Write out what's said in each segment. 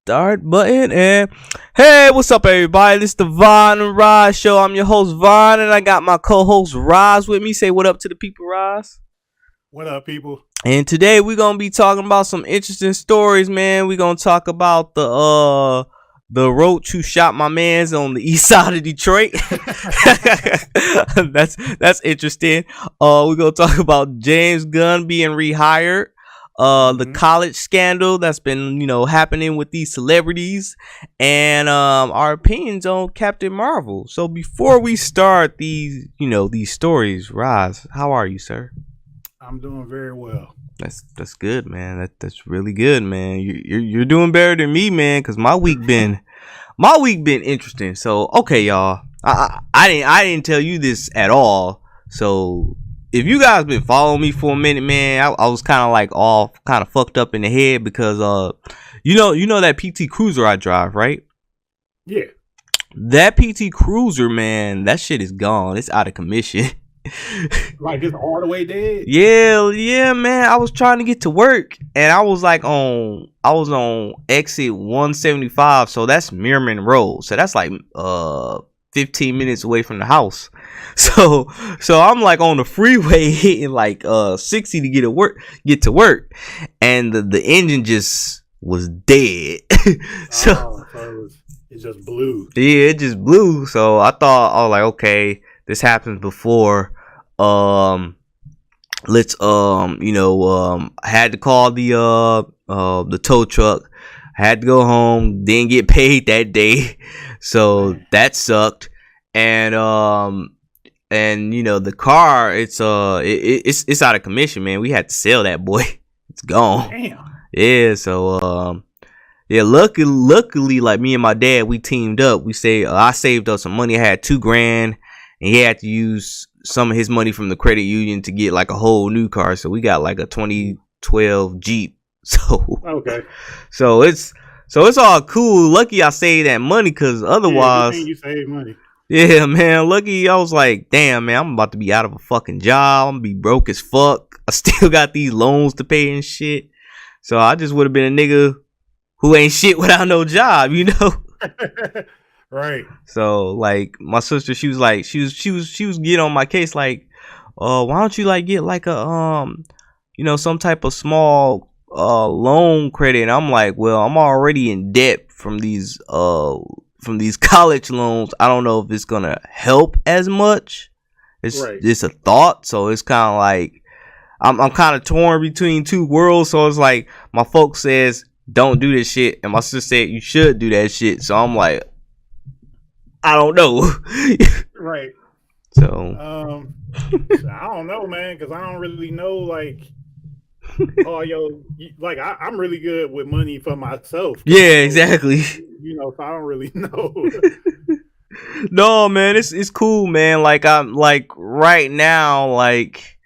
start button. And hey, what's up, everybody? This is the Vaughn and Rize show. I'm your host, Vaughn, and I got my co-host Rize with me. Say what up to the people, Rize. What up, people? And today we're gonna be talking about some interesting stories, man. We're gonna talk about the roach who shot my man's on the east side of Detroit. that's interesting. We're gonna talk about James Gunn being rehired. The college scandal that's been, happening with these celebrities, and our opinions on Captain Marvel. So before we start these stories, Rize, how are you, sir? I'm doing very well. That's good, man. That's really good, man. You're doing better than me, man. Cause my week been interesting. So okay, y'all. I didn't tell you this at all. So if you guys been following me for a minute, man, I was kind of like all kind of fucked up in the head because you know that PT Cruiser I drive, right? Yeah. That PT Cruiser, man, that shit is gone. It's out of commission. Like it's all the way dead. Yeah, man. I was trying to get to work, and I was on exit 175, so that's Merriman Road. So that's like 15 minutes away from the house. So I'm like on the freeway hitting like 60 to get to work, and the engine just was dead. So it just blew. Yeah, it just blew. So I was like, okay, this happens before. I had to call the tow truck. I had to go home, didn't get paid that day, so that sucked. And the car, it's out of commission, man. We had to sell that boy. It's gone. Damn. Yeah, so luckily, like me and my dad, we teamed up. I saved up some money. I had $2,000, and he had to use some of his money from the credit union to get like a whole new car. So we got like a 2012 Jeep. So okay. So it's all cool. Lucky I saved that money, because otherwise, you saved money. Yeah, man. Lucky I was like, damn, man, I'm about to be out of a fucking job. I'm gonna be broke as fuck. I still got these loans to pay and shit. So I just would have been a nigga who ain't shit without no job, Right. So like my sister, she was getting on my case like, why don't you like get like a some type of small loan credit? And I'm like, well, I'm already in debt from these college loans. I don't know if it's gonna help as much. It's a thought. So it's kind of like I'm kind of torn between two worlds. So it's like my folks says don't do this shit, and my sister said you should do that shit. So I'm like, I don't know. Right. So I don't know, man, because I don't really know like I'm really good with money for myself. Yeah, exactly. So I don't really know. No, man, it's cool, man. Like I'm like right now, like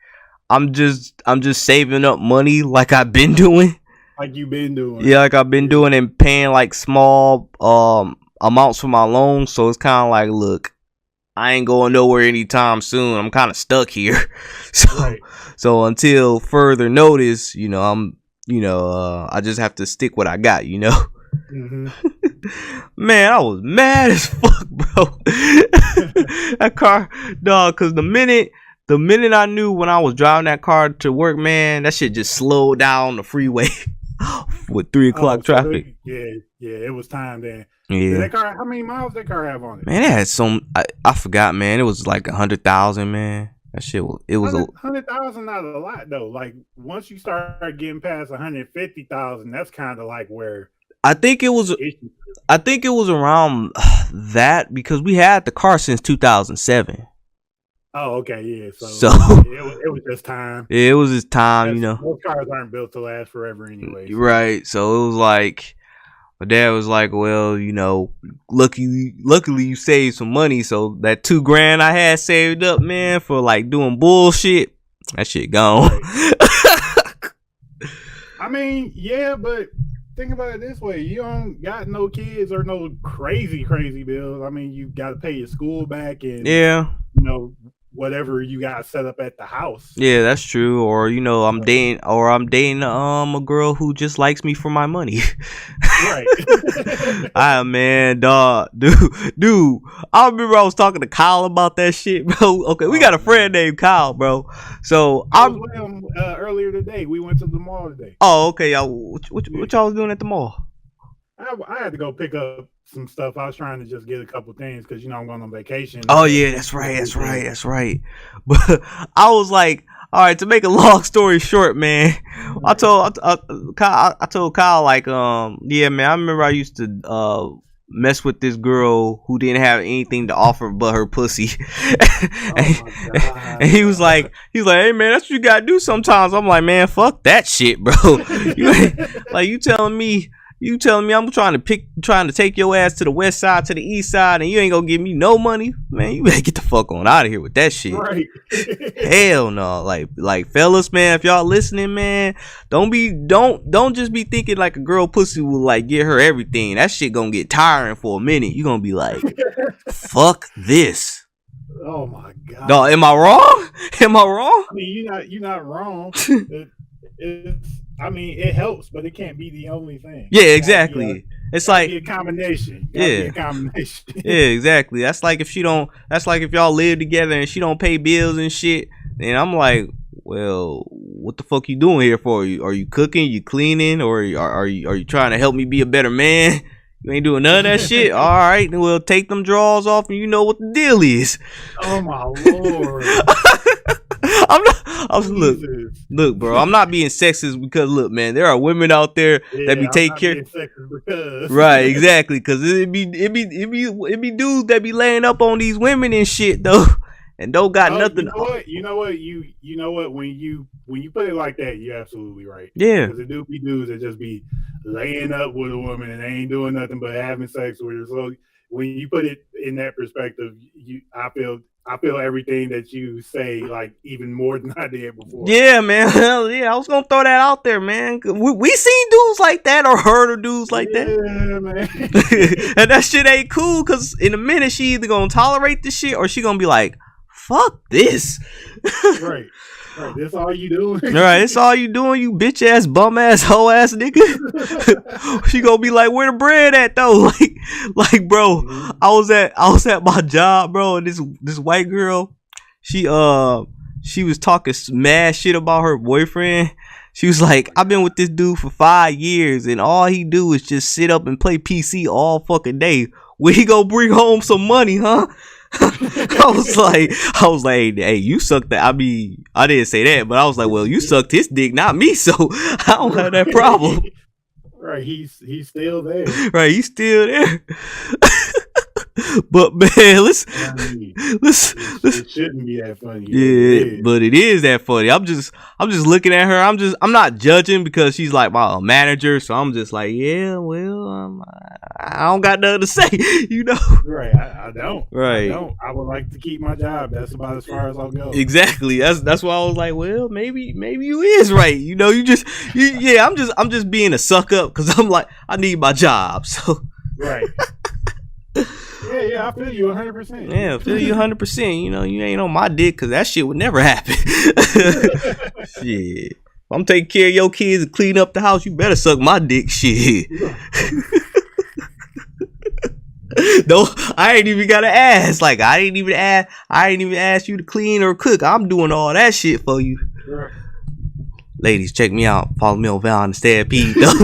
I'm just saving up money like I've been doing. Like you've been doing. Yeah, like I've been doing, and paying like small amounts for my loan. So it's kind of like, look, I ain't going nowhere anytime soon. I'm kind of stuck here. So until further notice, I just have to stick what I got, Mm-hmm. Man, I was mad as fuck, bro. That car, dog, because the minute I knew when I was driving that car to work, man, that shit just slowed down the freeway with 3 o'clock traffic. Yeah, it was time then. Yeah. That car, how many miles that car have on it? Man, it had some. I forgot, man. It was like 100,000, man. That shit was. It was 100,000, not a lot though. Like once you start getting past 150,000, that's kind of like where. I think it was around that, because we had the car since 2007. Oh, okay, yeah. So it was just time. Yeah, it was just time, Most cars aren't built to last forever anyway. So. Right. So it was like, my dad was like, well, luckily you saved some money. So that $2,000 I had saved up, man, for like doing bullshit, that shit gone. Right. I mean, yeah, but think about it this way: you don't got no kids or no crazy bills. I mean, you got to pay your school back, and whatever you got set up at the house. Yeah, that's true. Or I'm dating a girl who just likes me for my money. Right. Man, dog, dude. I remember I was talking to Kyle about that shit, bro. Okay, we got a friend named Kyle, bro. So I was with him earlier today. We went to the mall today. Oh, okay, y'all. What y'all was doing at the mall? I had to go pick up some stuff. I was trying to just get a couple things because I'm going on vacation. Oh yeah, that's right. But I was like, all right. To make a long story short, man, I told Kyle like, yeah, man. I remember I used to mess with this girl who didn't have anything to offer but her pussy. And he was like, hey man, that's what you gotta do sometimes. I'm like, man, fuck that shit, bro. You telling me I'm trying to take your ass to the west side, to the east side, and you ain't gonna give me no money? Man, you better get the fuck on out of here with that shit. Right. Hell no. Like fellas, man, if y'all listening, man, don't just be thinking like a girl pussy will like get her everything. That shit gonna get tiring for a minute. You gonna be like, fuck this. Oh my god. No, am I wrong? I mean, you're not wrong. It helps, but it can't be the only thing. Yeah, exactly. It's like a combination. Yeah, exactly. That's like if y'all live together and she don't pay bills and shit. Then I'm like, well, what the fuck you doing here for? Are you cooking? You cleaning? Or are you trying to help me be a better man? You ain't doing none of that shit. All right, then we'll take them drawers off, and you know what the deal is. Oh my lord. Look, bro. I'm not being sexist because look, man, there are women out there that be taking care. Right, exactly. Because it be dudes that be laying up on these women and shit though, and don't got nothing. You know what? When you put it like that, you're absolutely right. Yeah. Because there do be dudes that just be laying up with a woman and they ain't doing nothing but having sex with her. So when you put it in that perspective, I feel everything that you say, like, even more than I did before. Yeah, man. Hell yeah. I was going to throw that out there, man. We seen dudes like that or heard of dudes like that. Yeah, man. And that shit ain't cool because in a minute she either going to tolerate the shit or she going to be like, fuck this. Right. That's all you doing. Right, that's all you doing, you bitch ass, bum ass, hoe ass nigga. She gonna be like, where the bread at though? Like, bro, I was at my job, bro, and this white girl, she was talking mad shit about her boyfriend. She was like, I've been with this dude for 5 years, and all he do is just sit up and play PC all fucking day. When he gonna bring home some money, huh? I was like, hey, you sucked that. I mean, I didn't say that, but I was like, well, you sucked his dick, not me, so I don't have that problem. Right, he's still there. Right, he's still there. But man, let's. It shouldn't be that funny. Yeah, but it is that funny. I'm just looking at her. I'm not judging because she's like my manager, so I'm just like, yeah, well, I don't got nothing to say, you know. Right, I don't. Right, I would like to keep my job. That's about as far as I'll go. Exactly. That's why I was like, well, maybe you is right. You know, I'm just being a suck up because I'm like, I need my job. So right. Yeah, I feel you 100%. Yeah, I feel you 100%. You know, you ain't on my dick because that shit would never happen. Shit. If I'm taking care of your kids and clean up the house, you better suck my dick. Shit. No, I ain't even gotta ask. Like, I ain't even ask you to clean or cook. I'm doing all that shit for you. Right. Ladies, check me out. Follow me on Val and Stampede, though.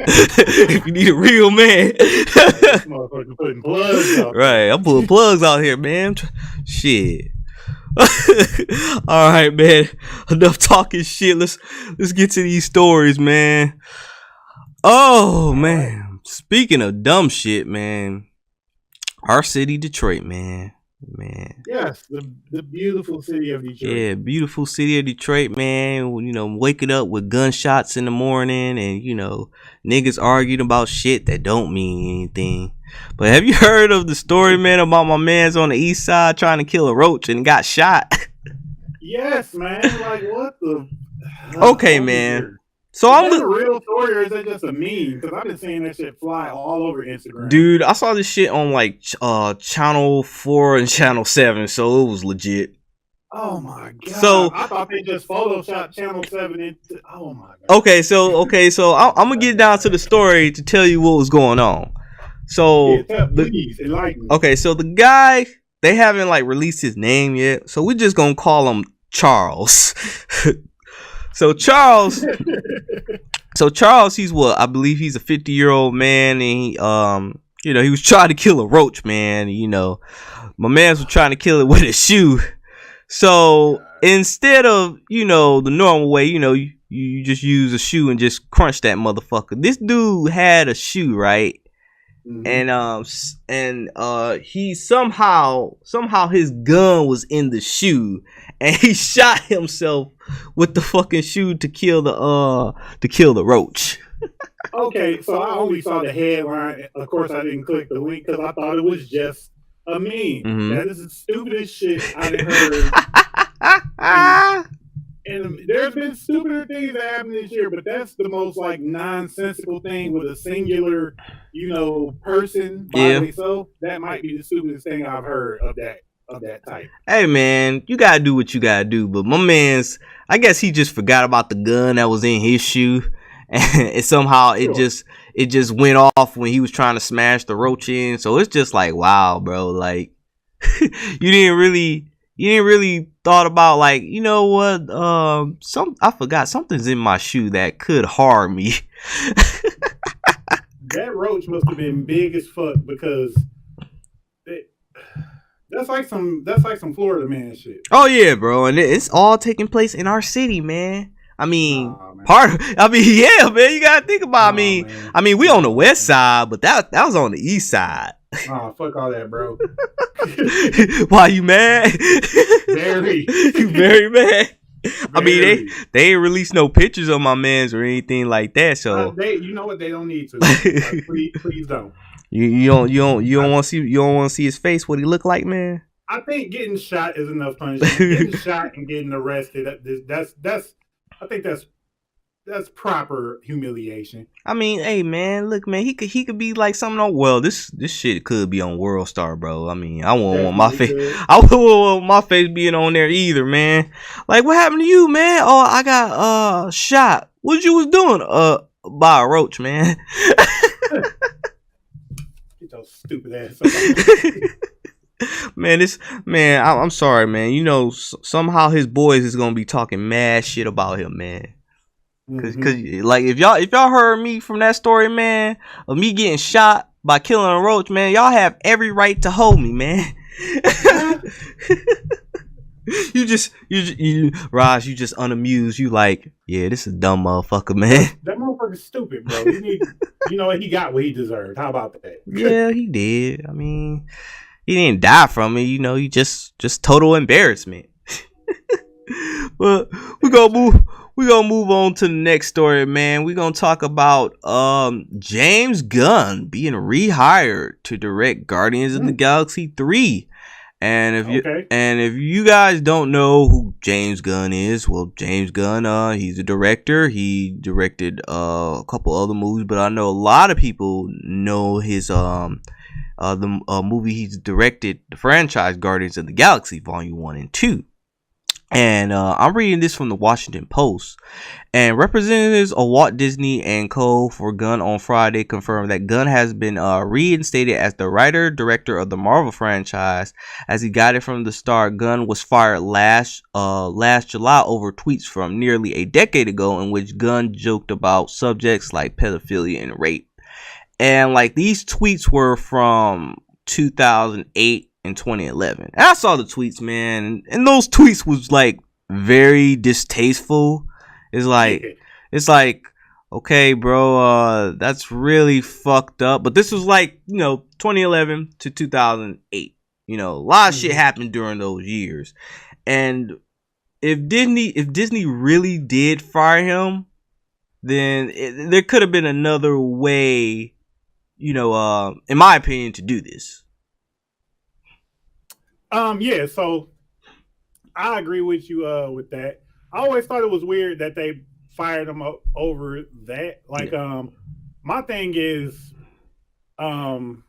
If you need a real man. Motherfucker putting plugs out. Right, I'm putting plugs out here, man. Shit. All right, man. Enough talking shit. Let's get to these stories, man. Oh, man. Speaking of dumb shit, man. Our city, Detroit, man. Yes, the beautiful city of Detroit. Yeah, beautiful city of Detroit, man. You know, waking up with gunshots in the morning and, you know, niggas arguing about shit that don't mean anything. But have you heard of the story, man, about my man's on the east side trying to kill a roach and got shot? Yes, man. Like, what the? Okay, man. So Is I'm that a real story or is that just a meme? Because I've been seeing that shit fly all over Instagram. dude, I saw this shit on like channel 4 and channel 7, so it was legit. Oh my god! So I thought they just photoshopped Channel 7 into. Oh my god! okay, so I'm gonna get down to the story to tell you what was going on. Yeah, So please enlighten me. okay, so the guy, they haven't like released his name yet, so we're just gonna call him Charles. so Charles, so Charles, he's what I believe he's a 50-year-old man, and he was trying to kill a roach, man. My man's was trying to kill it with a shoe. So instead of the normal way, you just use a shoe and just crunch that motherfucker. This dude had a shoe, right? He somehow his gun was in the shoe, and he shot himself with the fucking shoe to kill the roach. Okay, so I only saw the headline. Of course, I didn't click the link because I thought it was just a meme. Mm-hmm. That is the stupidest shit I done heard. And there's been stupider things that happened this year, but that's the most like nonsensical thing with a singular, person by themselves. That might be the stupidest thing I've heard of that type. Hey man, you gotta do what you gotta do, but my man's, I guess he just forgot about the gun that was in his shoe, and somehow it just went off when he was trying to smash the roach in. So it's just like, wow, bro, like you didn't really thought about, like, you know what, I forgot something's in my shoe that could harm me. That roach must have been big as fuck because that's like some Florida man shit. Oh yeah, bro, and it's all taking place in our city, man. I mean, yeah, man, you gotta think about. I mean, we on the west side, but that was on the east side. Oh, fuck all that, bro. Why you mad? Very. You very mad. I mean, they ain't released no pictures of my mans or anything like that. So you know what? They don't need to. Like, please don't. You don't want to see his face. What he look like, man? I think getting shot is enough punishment. Getting shot and getting arrested. I think that's proper humiliation. I mean, hey man, look, man, he could be like something on. Well, this shit could be on World Star, bro. I mean, I wouldn't want my face. I wouldn't want my face being on there either, man. Like, what happened to you, man? Oh, I got shot. What you was doing? By a roach, man. Get your stupid ass. I'm sorry, man. Somehow his boys is gonna be talking mad shit about him, man. Cause like if y'all heard me from that story, man, of me getting shot by killing a roach, man, y'all have every right to hold me, man. Raj, you just unamused. You like, yeah, this is a dumb motherfucker, man. That motherfucker's stupid, bro. You know what? He got what he deserved. How about that? Yeah, he did. I mean, he didn't die from it. He just total embarrassment. But we gonna move on to the next story, man. We're gonna talk about James Gunn being rehired to direct Guardians of the Galaxy 3. And if you guys don't know who James Gunn is, well, James Gunn, he's a director. He directed a couple other movies, but I know a lot of people know his the movie he's directed, the franchise Guardians of the Galaxy Volume 1 and 2. And I'm reading this from the Washington Post. And representatives of Walt Disney and Co. for Gunn on Friday confirmed that Gunn has been reinstated as the writer-director of the Marvel franchise. As he guided from the start, Gunn was fired last July over tweets from nearly a decade ago in which Gunn joked about subjects like pedophilia and rape. And like these tweets were from 2008 in 2011. And I saw the tweets, man, and those tweets was like very distasteful. It's like, okay, bro, that's really fucked up. But this was like, 2011 to 2008. A lot of shit happened during those years. And if Disney really did fire him, then there could have been another way, in my opinion, to do this. Yeah, so I agree with you with that. I always thought it was weird that they fired him over that. Like, Yeah. my thing is, um,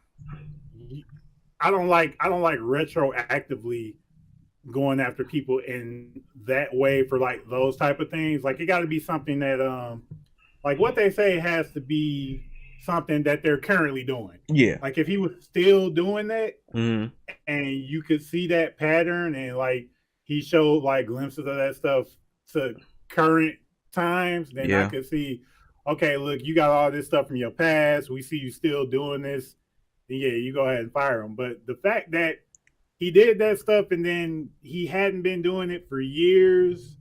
I don't like retroactively going after people in that way for like those type of things. Like, it got to be something that like what they say has to be something that they're currently doing. Yeah. Like, if he was still doing that Mm-hmm. and you could see that pattern, and like he showed like glimpses of that stuff to current times, then I Yeah. could see, okay, look, you got all this stuff from your past. We see you still doing this. Then yeah, you go ahead and fire him. But the fact that he did that stuff and then he hadn't been doing it for years,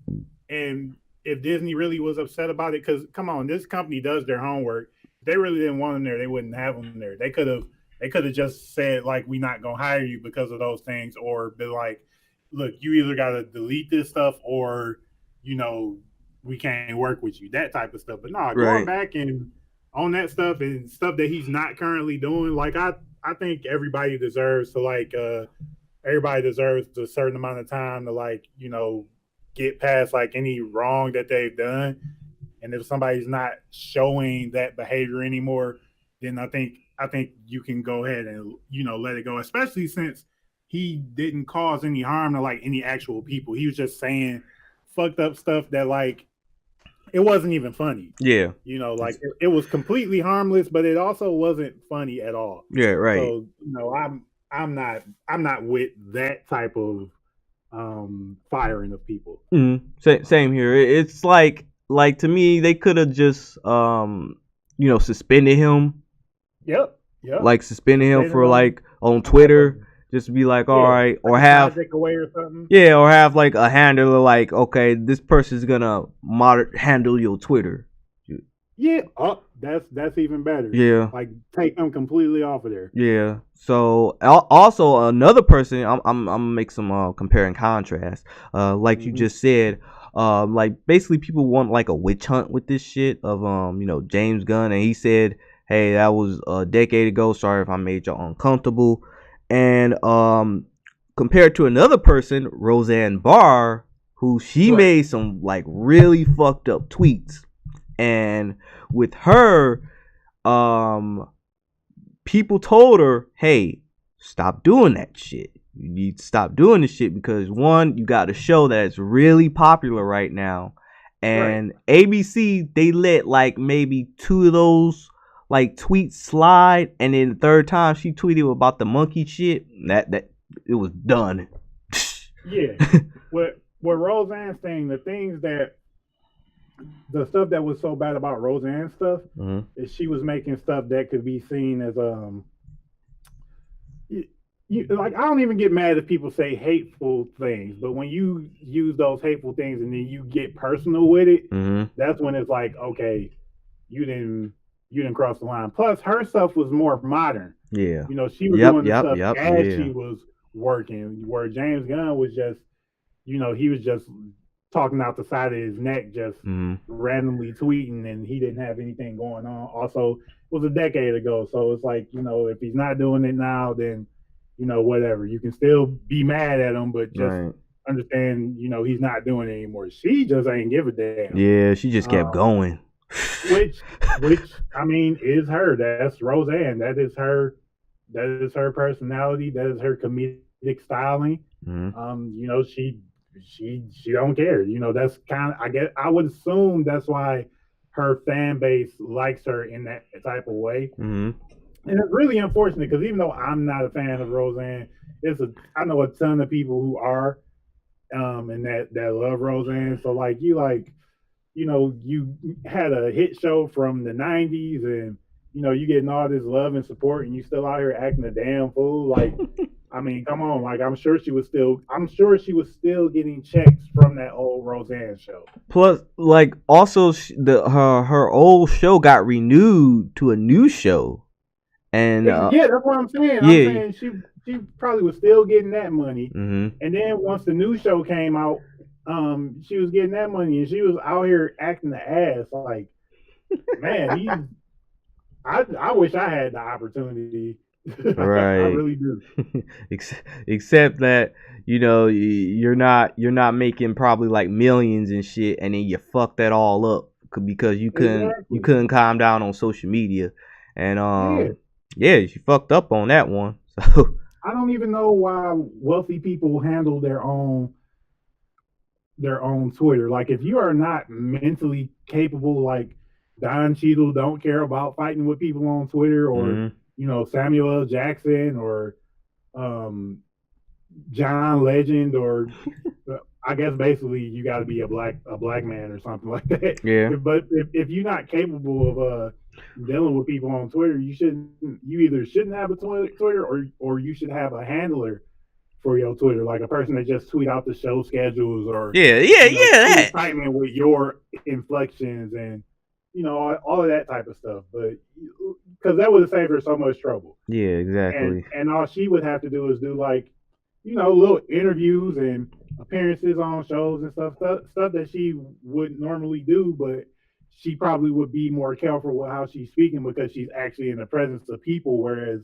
and if Disney really was upset about it, because come on, this company does their homework. If they really didn't want him there, they wouldn't have him there. They could have just said like, we're not gonna hire you because of those things, or been like, look, you either gotta delete this stuff, or you know we can't work with you, that type of stuff. But no, going Right. back and on that stuff and stuff that he's not currently doing, like I think everybody deserves a certain amount of time to like get past like any wrong that they've done. And if somebody's not showing that behavior anymore, then I think you can go ahead and let it go, especially since he didn't cause any harm to like any actual people. He was just saying fucked up stuff that like it wasn't even funny. Yeah. Like it was completely harmless, but it also wasn't funny at all. Yeah. Right. So I'm not with that type of firing of people. Same here. It's like to me, they could have just suspended him, Yep, yep. like suspended him Suspended for them like on on like a Twitter, just to be like, all yeah, right, like or a have project away or something. yeah, or have like a handler like, okay, this person's gonna handle your Twitter. Yeah, oh, that's even better. Yeah. Like take them completely off of there. Yeah. So also another person, I'm gonna make some compare and contrast. Like you Hmm. just said, like basically people want like a witch hunt with this shit of James Gunn, and he said, hey, that was a decade ago. Sorry if I made y'all uncomfortable. And compared to another person, Roseanne Barr, who she Right, made some like really fucked up tweets, and with her, um people told her, hey, stop doing that shit. You need to stop doing this shit because one, you got a show that's really popular right now. right. And ABC, they let like maybe two of those like tweets slide, and then the third time she tweeted about the monkey shit, that it was done. Yeah. What Roseanne's saying, the stuff that was so bad about Roseanne's stuff Mhm. is she was making stuff that could be seen as like I don't even get mad if people say hateful things, but when you use those hateful things and then you get personal with it, Mhm. that's when it's like, okay, you didn't you didn't cross the line. Plus, her stuff was more modern. Yeah. She was Yep. doing the Yep. stuff Yep. as Yeah. she was working, where James Gunn was just, he was just talking out the side of his neck, just Mhm. randomly tweeting, and he didn't have anything going on. Also, it was a decade ago, so it's like, if he's not doing it now, then whatever. You can still be mad at him, but just Right. understand, he's not doing it anymore. She just ain't give a damn. Yeah. She just kept Um, going. which I mean is her. That's Roseanne. That is her. That is her personality. That is her comedic styling. Mhm. She don't care. That's kind of, I would assume that's why her fan base likes her in that type of way. Mhm. And it's really unfortunate because even though I'm not a fan of Roseanne, I know a ton of people who are, and that love Roseanne. So like you had a hit show from the '90s, and you getting all this love and support, and you still out here acting a damn fool. Like, I mean, come on. Like, I'm sure she was still getting checks from that old Roseanne show. Plus, like, also her old show got renewed to a new show, and Yeah, that's what I'm saying. I'm yeah. saying she probably was still getting that money, Mhm. and then once the new show came out, she was getting that money, and she was out here acting the ass. Like, man, I wish I had the opportunity. I Right. really do. Except that you're not making probably like millions and shit, and then you fuck that all up because you Exactly. couldn't calm down on social media, and Yeah. yeah, she fucked up on that one. So I don't even know why wealthy people handle their own Twitter. Like if you are not mentally capable, like Don Cheadle don't care about fighting with people on Twitter, or mm, Samuel L. Jackson, or um, John Legend, or I guess basically you got to be a black man or something like that. yeah, But if you're not capable of dealing with people on Twitter, you either shouldn't have a Twitter, or you should have a handler for your Twitter, like a person that just tweet out the show schedules, or yeah, tweet that, excitement with your inflections, and all of that type of stuff. But because that would have saved her so much trouble, yeah, and exactly. and all she would have to do is do like little interviews and appearances on shows and stuff that she wouldn't normally do, but she probably would be more careful with how she's speaking because she's actually in the presence of people. Whereas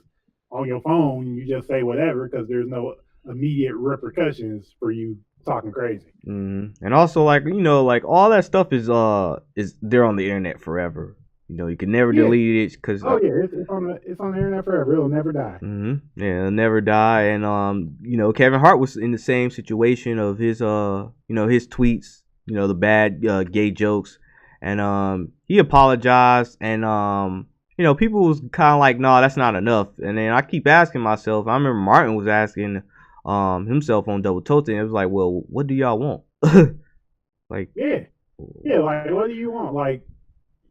on your phone, you just say whatever because there's no immediate repercussions for you talking crazy. And also, like, like all that stuff is there on the internet forever. You can never Yeah. delete it because Oh yeah. It's on the internet forever. It'll never die. yeah, it'll never die. And Kevin Hart was in the same situation of his his tweets, the bad gay jokes, and he apologized, and people was kind of like, no, that's not enough. And then I keep asking myself. I remember Martin was asking himself on Double Tote, and it was like, well, what do y'all want? Like, Yeah. Yeah. Like, what do you want? Like,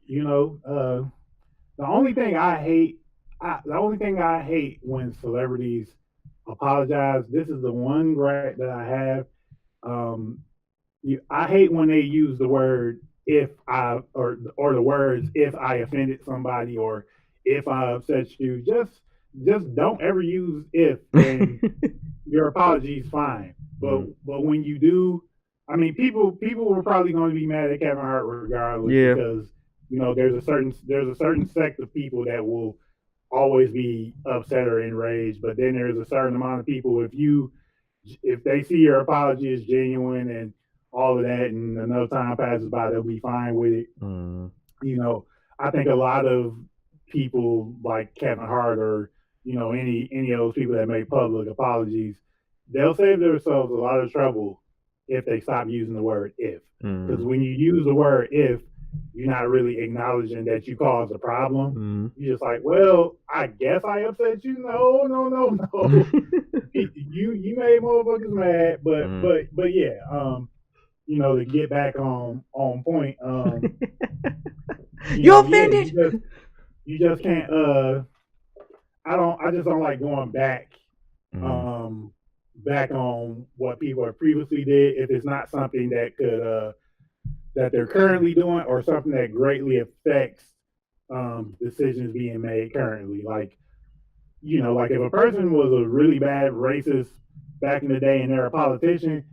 you know, uh, the only thing I hate when celebrities apologize. This is the one gripe that I have. Um, I hate when they use the word if I or the words if I offended somebody, or if I upset you. Just don't ever use if, and your apology is fine. But mm, but when you do, I mean, people were probably going to be mad at Kevin Hart regardless, yeah, because there's a certain sect of people that will always be upset or enraged. But then there's a certain amount of people, if they see your apology is genuine and all of that, and enough time passes by, they'll be fine with it. mm, you know, I think a lot of people like Kevin Hart, or any of those people that make public apologies, they'll save themselves a lot of trouble if they stop using the word if. Because mm, when you use the word if, you're not really acknowledging that you caused a problem. mm. You're just like, well, I guess I upset you. No, no, no, no. You made motherfuckers mad, but mm. but but yeah. To get back on point. You Yeah, offended? you just can't. I just don't like going Mm, um back on what people have previously did if it's not something that they're currently doing, or something that greatly affects decisions being made currently. Like if a person was a really bad racist back in the day and they're a politician,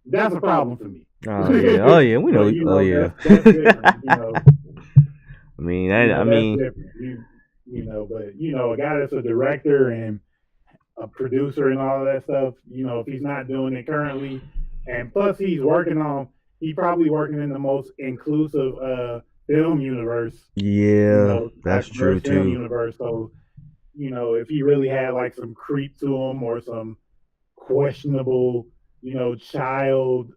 that's a problem for me. oh yeah, oh yeah, we know. But Oh yeah. that's different. I mean, I That's mean, different. But a guy that's a director and a producer and all of that stuff, if he's not doing it currently, and plus he's probably working in the most inclusive film universe, yeah, that's true diverse film too. universe. So, if he really had like some creep to him, or some questionable, child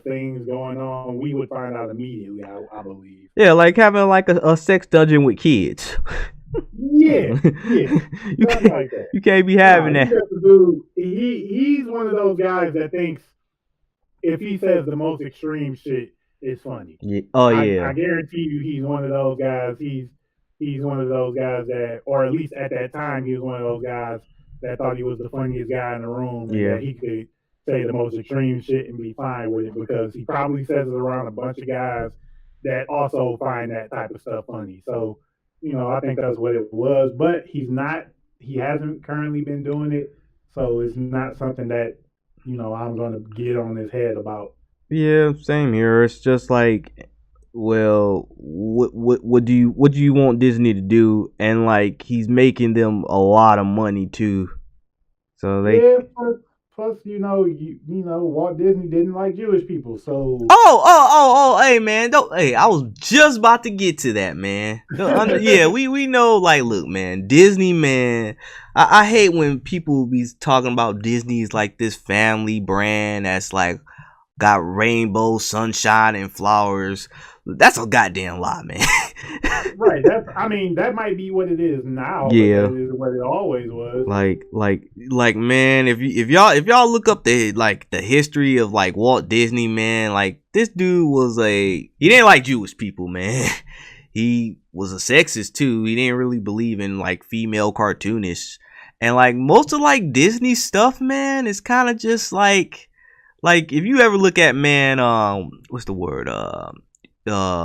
things going on, we would find out immediately, I believe. Yeah, like having like a sex dungeon with kids. Yeah, yeah, you nothing can't like that. you can't be No, having he's that. just a dude. He's one of those guys that thinks if he says the most extreme shit, it's funny. Yeah. Oh I yeah. guarantee you, he's one of those guys. He's one of those guys that, or at least at that time, he was one of those guys that thought he was the funniest guy in the room, and Yeah. that he could say the most extreme shit and be fine with it, because he probably says it around a bunch of guys that also find that type of stuff funny. So, I think that's what it was. But he hasn't currently been doing it, so it's not something that I'm gonna get on his head about. Yeah, same here. It's just like, well, what do you want Disney to do? And like he's making them a lot of money too. So they Yeah, plus, you know, Walt Disney didn't like Jewish people, so Hey man, don't. Hey, I was just about to get to that, man. Yeah, we know. Like, look, man, Disney, man. I hate when people be talking about Disney's like this family brand that's like got rainbow, sunshine, and flowers. That's a goddamn lie, man. right. I mean, that might be what it is now, but Yeah. that is what it always was. Like, man, if y'all look up the history of like Walt Disney, man, like this dude he didn't like Jewish people, man. He was a sexist too. He didn't really believe in like female cartoonists, and like most of like Disney stuff, man, is kind of just like if you ever look at, man, what's the word, what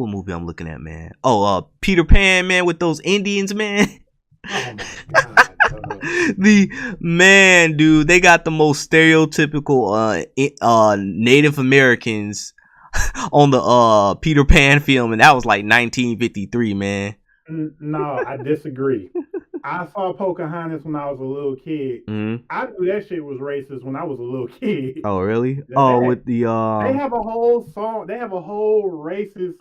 movie I'm looking at, man? Peter Pan, man, with those Indians, man. Oh my god. The man, dude, they got the most stereotypical Native Americans on the Peter Pan film, and that was like 1953, man. No, I disagree. I saw Pocahontas when I was a little kid. Mm-hmm. I knew that shit was racist when I was a little kid. Oh, really? With the they have a whole song. They have a whole racist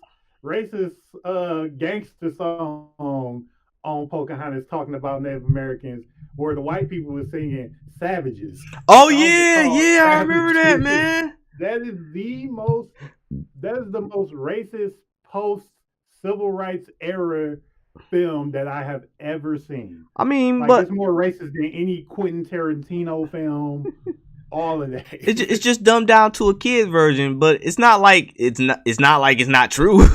gangster song on Pocahontas talking about Native Americans, where the white people were singing "Savages." Oh yeah, I remember that, man. That is the most racist post civil rights era film that I have ever seen. I mean, like, but it's more racist than any Quentin Tarantino film. All of that. It's just dumbed down to a kid version, but it's not like it's not true.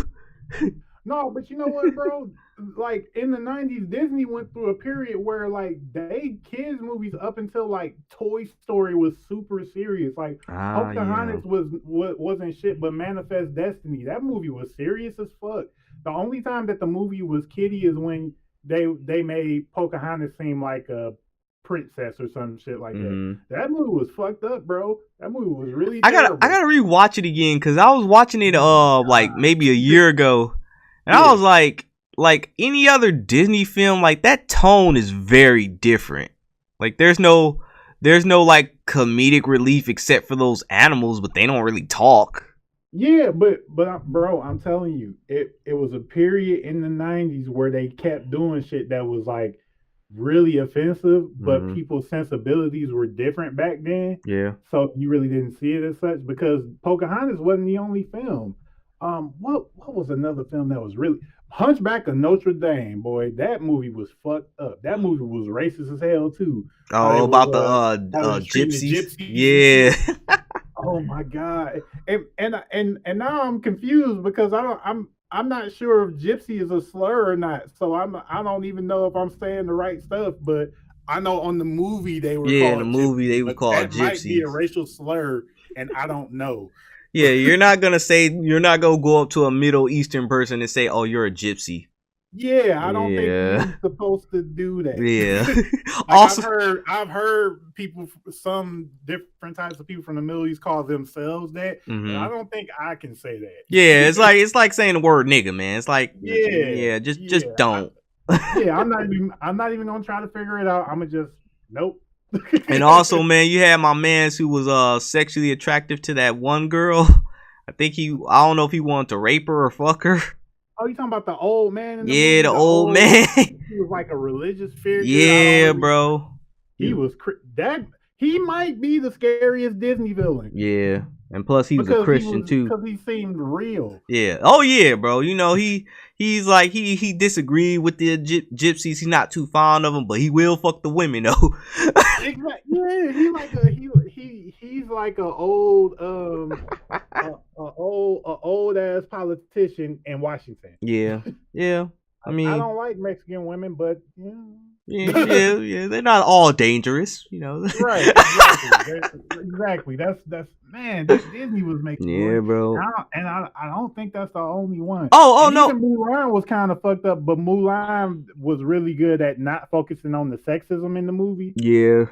No, but you know what, bro? Like in the 90s, Disney went through a period where like they kids movies up until like Toy Story was super serious. Like Pocahontas wasn't shit, but Manifest Destiny, that movie was serious as fuck. The only time that the movie was kiddie is when they made Pocahontas seem like a princess or some shit like that. That movie was fucked up, bro. That movie was really terrible. I gotta rewatch it again because I was watching it like maybe a year ago, and I was like any other Disney film, like that tone is very different. Like there's no like comedic relief except for those animals, but they don't really talk. Yeah, but bro, I'm telling you, it was a period in the 90s where they kept doing shit that was like really offensive, but people's sensibilities were different back then. Yeah. So you really didn't see it as such because Pocahontas wasn't the only film. What was another film that was really Hunchback of Notre Dame, boy, that movie was fucked up. That movie was racist as hell too. About the gypsies. Yeah. Oh my god. And now I'm confused because I'm not sure if gypsy is a slur or not. So I don't even know if I'm saying the right stuff, but I know on the movie they were in the movie they were called gypsies. That might be a racial slur, and I don't know. Yeah, you're not gonna go up to a Middle Eastern person and say, "Oh, you're a gypsy." Yeah, I don't think you're supposed to do that. Yeah. Like also, I've heard people, some different types of people from the Middle East call themselves that, and I don't think I can say that. Yeah, it's like saying the word nigga, man. It's like just don't. I'm not even gonna try to figure it out. I'm gonna just nope. And also, man, you had my mans who was sexually attractive to that one girl. I don't know if he wanted to rape her or fuck her. Oh, you talking about the old man? The old man. He was like a religious figure. Yeah, bro. He was he might be the scariest Disney villain. Yeah, and plus he was a Christian too. Because he seemed real. Yeah. Oh yeah, bro. You know he's like he disagreed with the gypsies. He's not too fond of them, but he will fuck the women though. Exactly. Yeah, he's like a old old ass politician in Washington. Yeah. I mean, I don't like Mexican women, but yeah, they're not all dangerous, you know. Right, exactly. That's man. Disney was making. Yeah, bro. And I don't think that's the only one. Oh no. Mulan was kind of fucked up, but Mulan was really good at not focusing on the sexism in the movie. Yeah.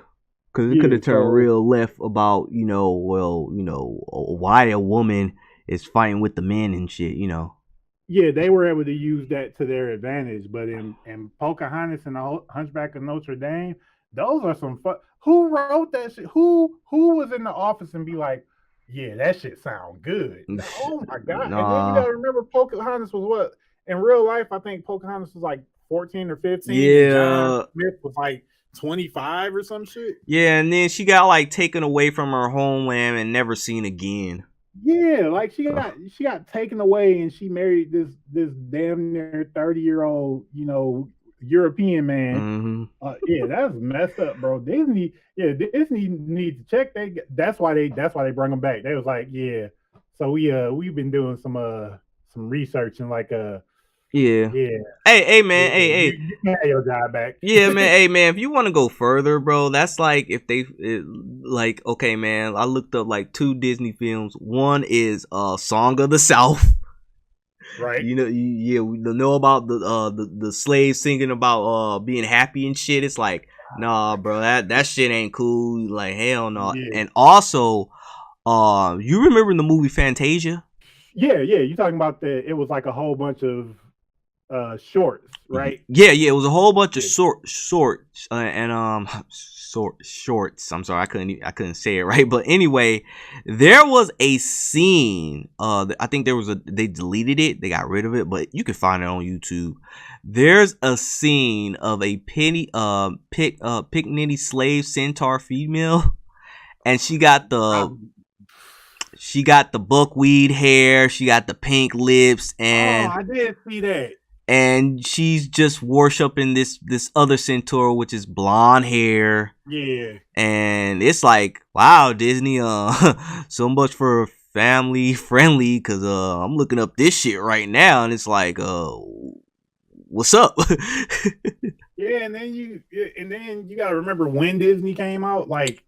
Because it could have turned real left about, why a woman is fighting with the men and shit, you know. Yeah, they were able to use that to their advantage. But in Pocahontas and the Hunchback of Notre Dame, those are some fun. Who wrote that shit? Who was in the office and be like, yeah, that shit sound good. Oh my god! And then you Nah. gotta remember, Pocahontas was what in real life. I think Pocahontas was like 14 or 15, and John Yeah. Smith was like 25 or some shit. Yeah, and then she got like taken away from her homeland and never seen again. Yeah, like So, she got taken away and she married this damn near 30-year-old, European man. hmm Yeah, that's messed up, bro. Disney needs to check. That's why they bring them back. They was like, yeah. So we've been doing some research and like yeah. yeah, Hey, yeah, man. Hey. you can have your job back. Yeah, man. Hey, man. If you want to go further, bro, that's like if like, okay, man. I looked up like 2 Disney films. One is Song of the South. Right. Yeah, we know about the slaves singing about being happy and shit. It's like, nah, bro, that shit ain't cool. Like, hell no. Yeah. And also, you remember the movie Fantasia? Yeah, yeah. You talking about it was like a whole bunch of shorts, right? Yeah, it was a whole bunch of Yeah. shorts and shorts. I'm sorry, I couldn't say it right, but anyway, there was a scene. I think they deleted it, they got rid of it, but you can find it on YouTube. There's a scene of a picnitty slave centaur female, and she got the buckwheat hair, she got the pink lips, and I did see that. and she's just worshiping this other centaur, which is blonde hair. Yeah. And it's like, wow, Disney, so much for family friendly, because I'm looking up this shit right now, and it's like, what's up? Yeah, and then you gotta remember when Disney came out. Like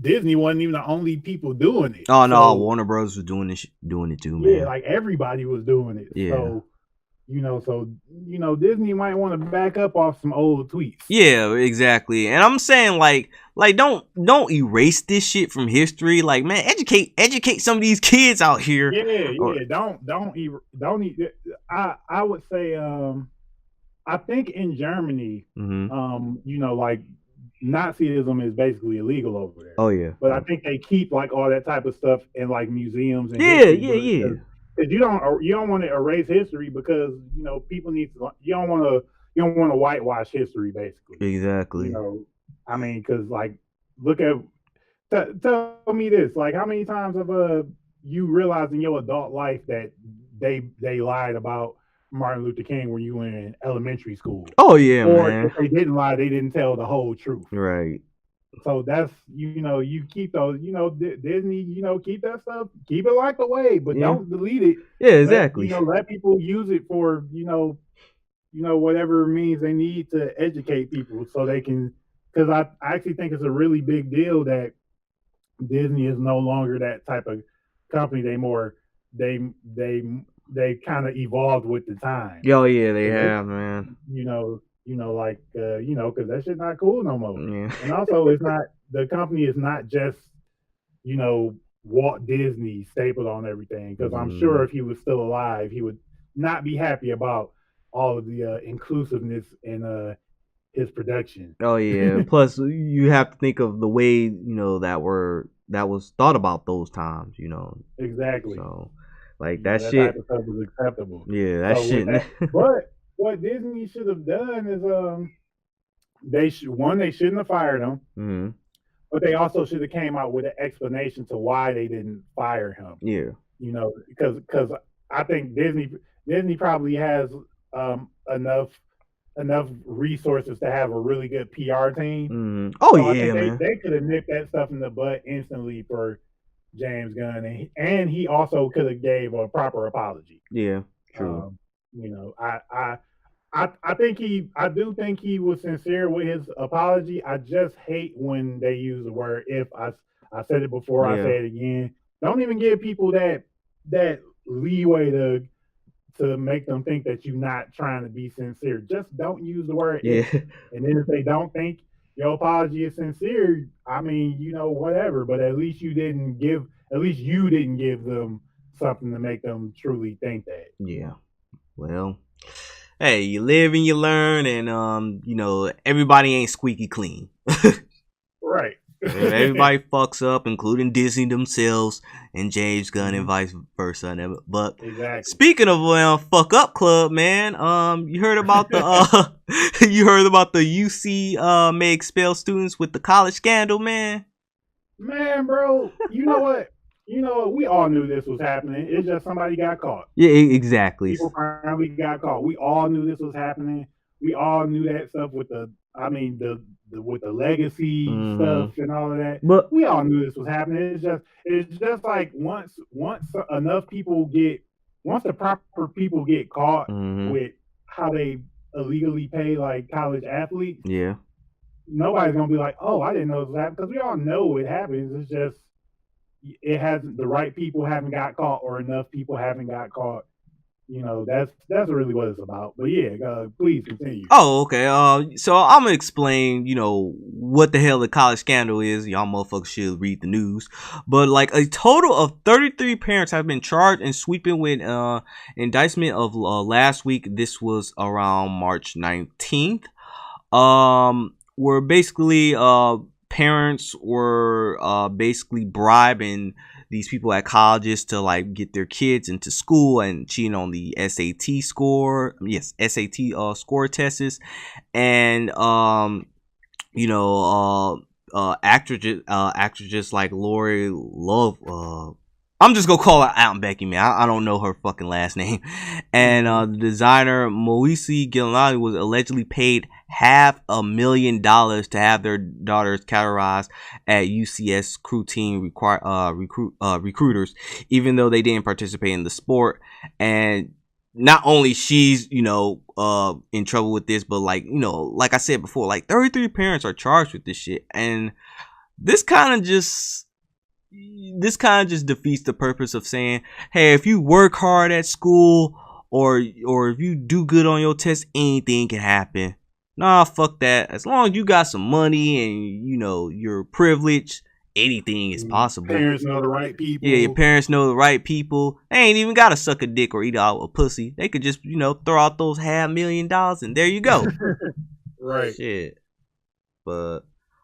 Disney wasn't even the only people doing it. Oh no, So, Warner Bros was doing it too, yeah, man. like everybody was doing it. Yeah. So Disney might want to back up off some old tweets. Yeah, exactly. And I'm saying like don't erase this shit from history. Like, man, educate some of these kids out here. Yeah. I would say I think in Germany, like Nazism is basically illegal over there. Oh yeah. But I think they keep like all that type of stuff in like museums and Yeah. Because you don't want to erase history because people need to. You don't want to whitewash history basically. Exactly. I mean, because like look at tell me this, like how many times have you realized in your adult life that they lied about Martin Luther King when you were in elementary school? Oh yeah, or man. if they didn't lie, they didn't tell the whole truth. Right. So that's you keep those, Disney, keep that stuff, keep it locked away, but don't delete it. Yeah, exactly. Let people use it for whatever means they need to educate people so they can. Because I actually think it's a really big deal that Disney is no longer that type of company. They kind of evolved with the time. Oh yeah, they have, man. Because that shit's not cool no more. Yeah. And also, the company is not just Walt Disney stapled on everything. Because I'm sure if he was still alive, he would not be happy about all of the inclusiveness in his production. Oh yeah. Plus, you have to think of the way that was thought about those times. Exactly. So, like that shit. Type of stuff was acceptable. Yeah, that shit. But what Disney should have done is they shouldn't have fired him, but they also should have came out with an explanation to why they didn't fire him. Yeah, because I think Disney probably has enough resources to have a really good PR team. Oh so yeah, man. man. They could have nipped that stuff in the butt instantly for James Gunn, and he also could have gave a proper apology. Yeah, true. I do think he was sincere with his apology. I just hate when they use the word if. I said it before. I say it again. Don't even give people that leeway to make them think that you're not trying to be sincere. Just don't use the word if. And then if they don't think your apology is sincere, I mean, whatever. But at least you didn't give them something to make them truly think that. Yeah. Well, hey, you live and you learn, and everybody ain't squeaky clean. Right. Everybody fucks up, including Disney themselves and James Gunn and Mhm. vice versa. But Exactly. speaking of fuck up club, man, you heard about the you heard about the UC may expel students with the college scandal, man. Man, bro, you know what? You know what? We all knew this was happening. It's just somebody got caught. Yeah, exactly. People finally got caught. We all knew this was happening. We all knew that stuff with the with the legacy stuff and all of that. But We all knew this was happening. It's just like once enough people get once the proper people get caught with how they illegally pay like college athletes, yeah. nobody's gonna be like, "Oh, I didn't know this happened," because we all know it happens. It's just it hasn't the right people haven't got caught or enough people haven't got caught. That's really what it's about. But yeah, please continue. Oh, okay. So I'm gonna explain, what the hell the college scandal is. Y'all motherfuckers should read the news. But like a total of 33 parents have been charged and sweeping with indictment of last week. This was around March 19th. Where basically parents were basically bribing these people at colleges to like get their kids into school and cheating on the SAT score. Yes, SAT score tests. And actresses like Lori Love. I'm just gonna call her Aunt Becky, man. I don't know her fucking last name. And the designer Moisi Giuliani was allegedly paid $500,000 to have their daughters categorized at UCS crew team recruiters, even though they didn't participate in the sport. And not only she's in trouble with this, but like I said before, like 33 parents are charged with this shit, and this kind of just defeats the purpose of saying, hey, if you work hard at school or if you do good on your test, anything can happen. Nah, fuck that. As long as you got some money and you're privileged, anything is possible. Parents know the right people. Yeah, your parents know the right people. They ain't even gotta suck a dick or eat out a pussy. They could just throw out those $500,000 and there you go. Right. Shit. But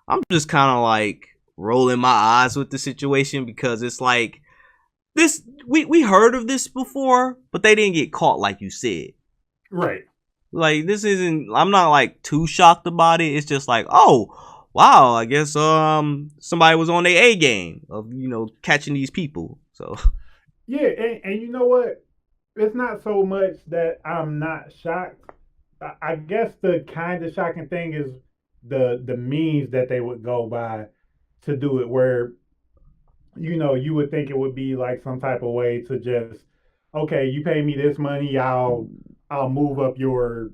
I'm just kind of like rolling my eyes with the situation because it's like this. We heard of this before, but they didn't get caught, like you said. Right. Like this isn't. I'm not like too shocked about it. It's just like, oh wow, I guess somebody was on their A game of catching these people. So yeah, and you know what? It's not so much that I'm not shocked. I guess the kind of shocking thing is the means that they would go by to do it, where you would think it would be like some type of way to just, okay, you pay me this money, I'll move up your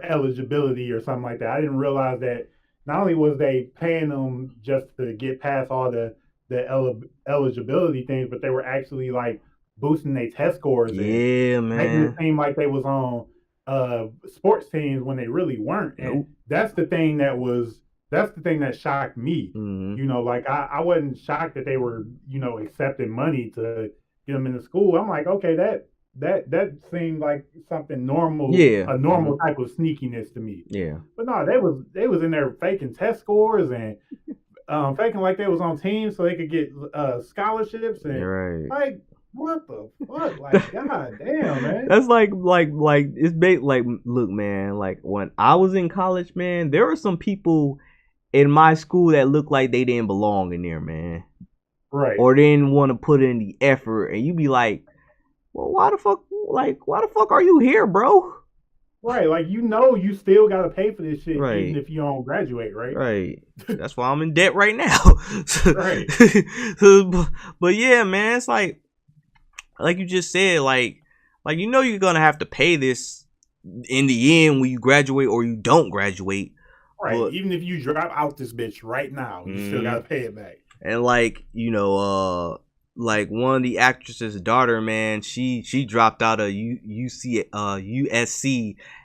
eligibility or something like that. I didn't realize that not only was they paying them just to get past all the eligibility things, but they were actually like boosting their test scores yeah, and making it seem like they was on sports teams when they really weren't. And that's the thing that shocked me. Like I wasn't shocked that they were, accepting money to get them into school. I'm like, okay, that seemed like something normal, a normal type of sneakiness to me. Yeah. But no, they was in there faking test scores and faking like they was on teams so they could get scholarships and like, what the fuck? Like, god damn, man. That's like it's like, look, man, like when I was in college, man, there were some people in my school that looked like they didn't belong in there, man. Right. Or they didn't want to put in the effort, and you be like, well, why the fuck are you here, bro? Right, like you still gotta pay for this shit, even if you don't graduate, right? Right. That's why I'm in debt right now. Right. But yeah, man, it's like you just said, like you're gonna have to pay this in the end when you graduate or you don't graduate. Right. But even if you drop out this bitch right now, you still gotta pay it back. And like like one of the actresses' daughter, man, she dropped out of USC,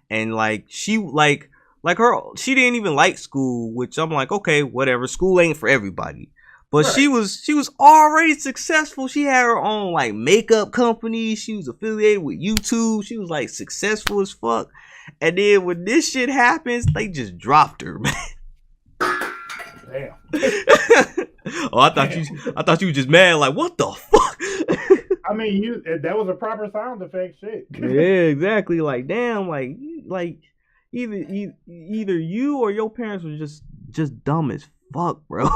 and like she she didn't even like school, which I'm like, okay, whatever, school ain't for everybody. But she was already successful. She had her own like makeup company. She was affiliated with YouTube. She was like successful as fuck. And then when this shit happens, they just dropped her, man. Damn. Oh, I thought you were just mad. Like, what the fuck? I mean, that was a proper sound effect shit. Yeah, exactly. Like, damn, like either you or your parents were just dumb as fuck, bro.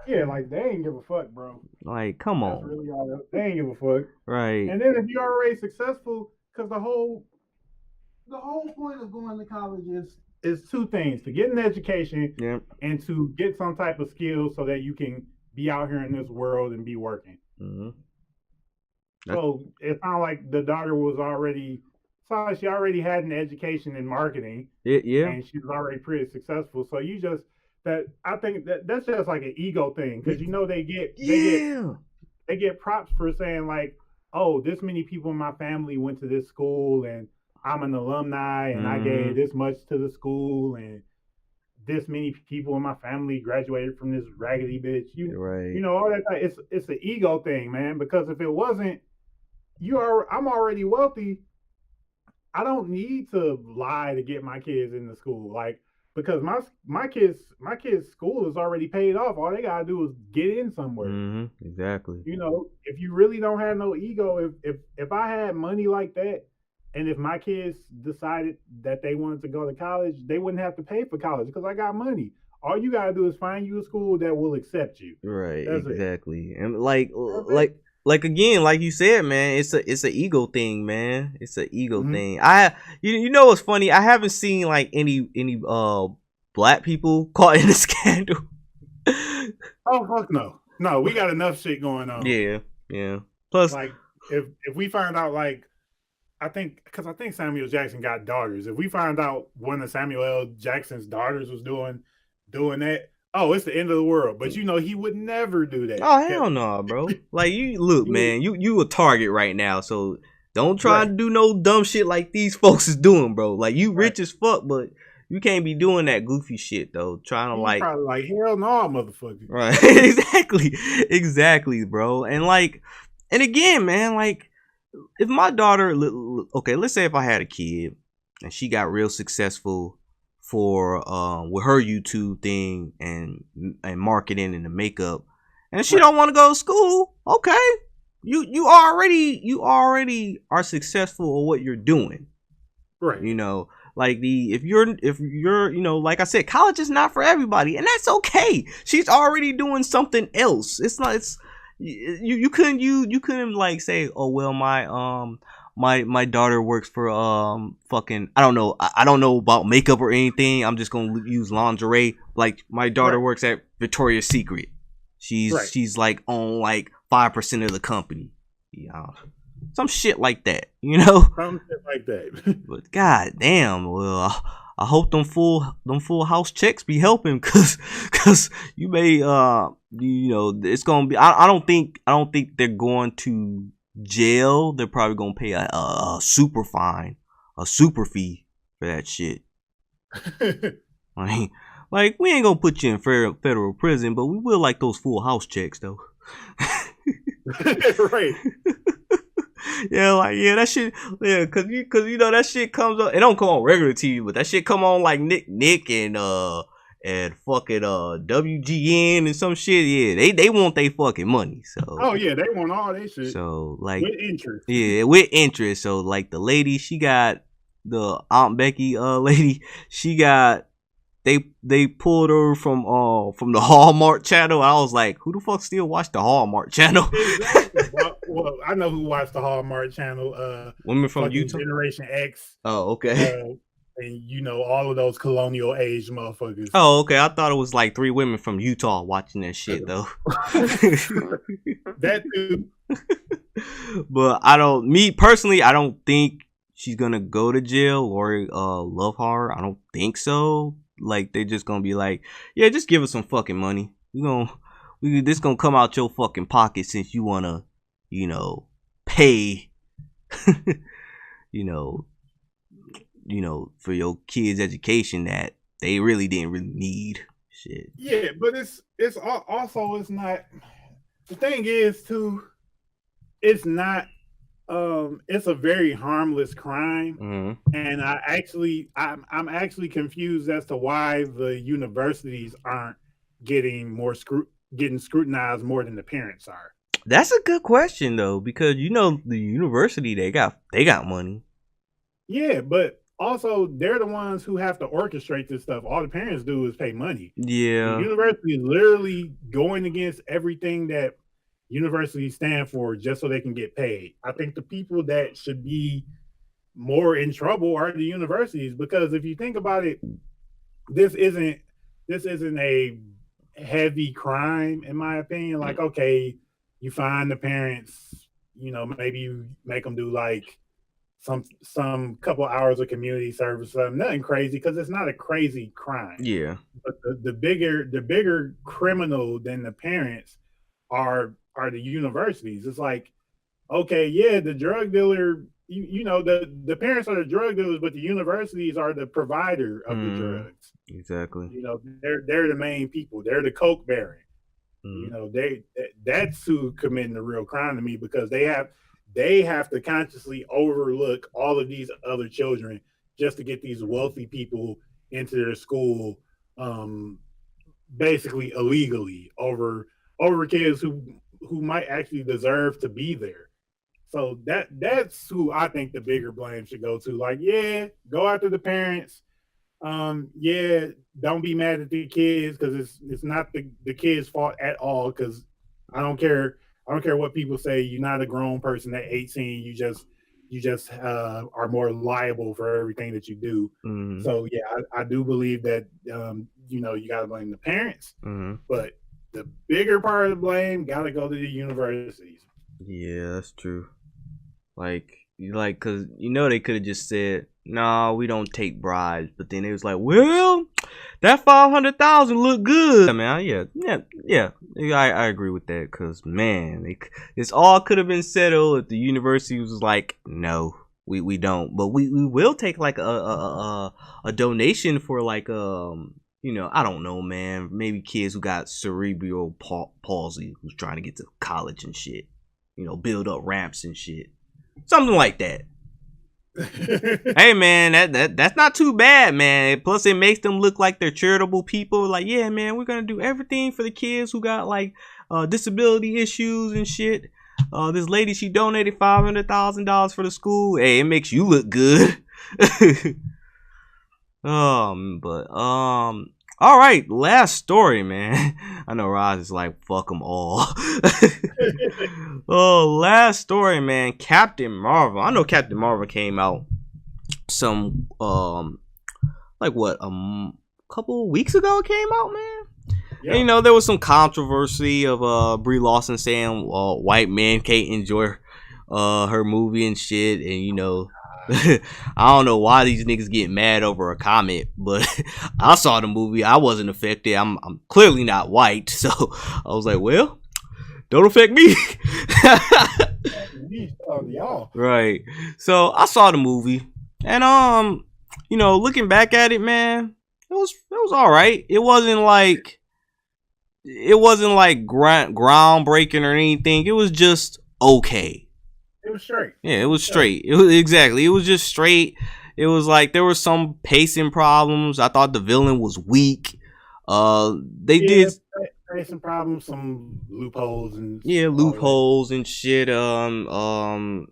Yeah, like they ain't give a fuck, bro. Like, come That's on, really all. They ain't give a fuck. right? And then if you're already successful, because the whole point of going to college is two things: to get an education Yeah. and to get some type of skill so that you can be out here in this world and be working. Mm-hmm. So it sounded like the daughter was already, so she already had an education in marketing, Yeah. and she was already pretty successful. So you just that I think that's just like an ego thing because they get props for saying like, oh, this many people in my family went to this school and I'm an alumni and I gave this much to the school and this many people in my family graduated from this raggedy bitch. You know all that. It's an ego thing, man. Because if it wasn't, I'm already wealthy. I don't need to lie to get my kids into school, like because my kids' school is already paid off. All they gotta do is get in somewhere. Mm-hmm. Exactly. You know, if you really don't have no ego, if I had money like that, and if my kids decided that they wanted to go to college, they wouldn't have to pay for college because I got money. All you gotta do is find you a school that will accept you. Right. That's Exactly. it. And like again, like you said, man, it's a ego thing, man. It's an ego thing. You know what's funny? I haven't seen like any black people caught in a scandal. Oh fuck no. No, we got enough shit going on. Yeah. Plus, like if we find out like I think Samuel Jackson got daughters. If we find out one of Samuel L. Jackson's daughters was doing that, oh, it's the end of the world. But you know he would never do that. Oh hell no, bro. Like you look, man, you a target right now, so don't try to do no dumb shit like these folks is doing, bro. Like you rich as fuck, but you can't be doing that goofy shit though. Trying to He's probably like hell no, motherfucker. Right. exactly, bro. And again, man, like if my daughter, okay, let's say if I had a kid and she got real successful for with her YouTube thing and marketing and the makeup, and she don't want to go to school, okay, you already are successful at what you're doing, right? You know, like if you're you know, like I said, college is not for everybody, and that's okay. She's already doing something else. It's not. It's you couldn't like say, oh well, my daughter works for fucking I don't know about makeup or anything. I'm just gonna use lingerie. Like my daughter works at Victoria's Secret. She's like on like 5% of the company. Yeah, some shit like that. You know, some shit like that. But god damn, well. I hope them full house checks be helping, cause you may you know it's gonna be I don't think they're going to jail. They're probably gonna pay a super fine, a super fee for that shit. I mean, like we ain't gonna put you in federal prison, but we will like those full house checks though. Right. Yeah, that shit. Yeah, cause you know that shit comes up. It don't come on regular TV, but that shit come on like Nick and fucking WGN and some shit. Yeah, they want they fucking money. So oh yeah, they want all that shit. So like with interest. Yeah, with interest. So like the lady, she got the Aunt Becky lady. She got they pulled her from the Hallmark channel. I was like, who the fuck still watch the Hallmark channel? Exactly. well, I know who watched the Hallmark channel. Women from Utah, Generation X. Oh, okay. And you know all of those colonial age motherfuckers. Oh, okay. I thought it was like 3 women from Utah watching that shit though. That too. But me personally, I don't think she's gonna go to jail or love her. I don't think so. Like they just gonna be like, yeah, just give us some fucking money. This gonna come out your fucking pocket since you wanna, you know, pay, you know, for your kids' education that they didn't really need. Shit. Yeah, but it's also it's not. The thing is too, it's not it's a very harmless crime, Mm-hmm. and I'm actually confused as to why the universities aren't getting getting scrutinized more than the parents are. That's a good question though, because you know the university they got money. Yeah, but also they're the ones who have to orchestrate this stuff. All the parents do is pay money. The Yeah. university is literally going against everything that universities stand for just so they can get paid. I think the people that should be more in trouble are the universities, because if you think about it, this isn't this isn't a heavy crime in my opinion. Like, okay, you find the parents, maybe you make them do like some couple hours of community service, something, nothing crazy, because it's not a crazy crime. Yeah. But the bigger criminal than the parents are the universities. It's like, okay, yeah, the drug dealer, the parents are the drug dealers, but the universities are the provider of the Mm, drugs. exactly. They're the main people. They're the coke baron. Mm, That's who committing the real crime to me, because they have to consciously overlook all of these other children just to get these wealthy people into their school, um, basically illegally, over kids who might actually deserve to be there. So that's who I think the bigger blame should go to. Like, yeah, go after the parents. Yeah, don't be mad at the kids, because it's not the kids' fault at all. Because I don't care. I don't care what people say. You're not a grown person at 18. You just are more liable for everything that you do. mm, So yeah, I do believe that you got to blame the parents, mm. but the bigger part of the blame got to go to the universities. Yeah, that's true. Cause they could have just said, "No, we don't take bribes," but then it was like, "Well, that 500,000 look good." Yeah, man. Yeah. I agree with that, cause man, this all could have been settled if the university was like, "No, we don't," but we will take like a donation for like I don't know, man. Maybe kids who got cerebral palsy who's trying to get to college and shit. Build up ramps and shit. Something like that. Hey man, that's not too bad, man. Plus it makes them look like they're charitable people. Like, yeah, man, we're gonna do everything for the kids who got like disability issues and shit. This lady, she donated $500,000 for the school. Hey, it makes you look good. But all right, last story, man. I know Rize is like fuck them all. Oh, last story, man. Captain Marvel. I know Captain Marvel came out some like what couple weeks ago. It came out, man. And Yep. there was some controversy of Brie Larson saying white men can't enjoy her movie and shit, and I don't know why these niggas get mad over a comment, but I saw the movie. I wasn't affected. I'm clearly not white, so I was like, well, don't affect me. Y'all. Right. So I saw the movie, and looking back at it, man, it was all right. It wasn't like groundbreaking or anything. It was just okay. It was straight. Yeah, it was straight. It was exactly. It was just straight. It was like there were some pacing problems. I thought the villain was weak. They Yeah, did some problems, some loopholes, and all of that. loopholes and shit. The